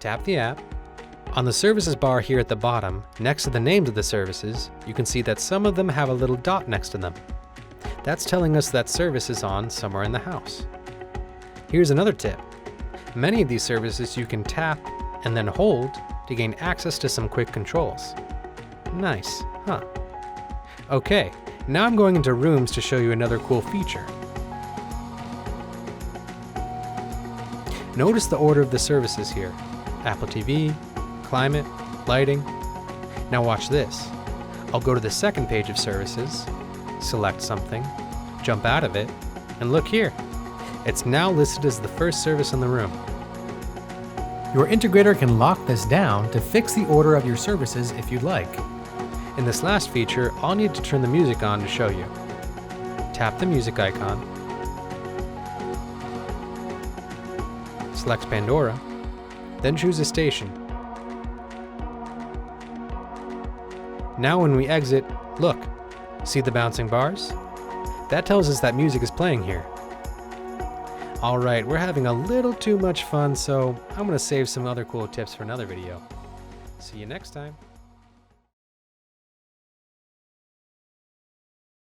Tap the app. On the services bar here at the bottom, next to the names of the services, you can see that some of them have a little dot next to them. That's telling us that service is on somewhere in the house. Here's another tip. Many of these services you can tap and then hold to gain access to some quick controls. Nice, huh? Okay, now I'm going into Rooms to show you another cool feature. Notice the order of the services here. Apple TV, climate, lighting. Now watch this. I'll go to the second page of services, select something, jump out of it, and look here. It's now listed as the first service in the room. Your integrator can lock this down to fix the order of your services if you'd like. In this last feature, I'll need to turn the music on to show you. Tap the music icon, select Pandora, then choose a station. Now when we exit, look, see the bouncing bars? That tells us that music is playing here. Alright, we're having a little too much fun, so I'm going to save some other cool tips for another video. See you next time.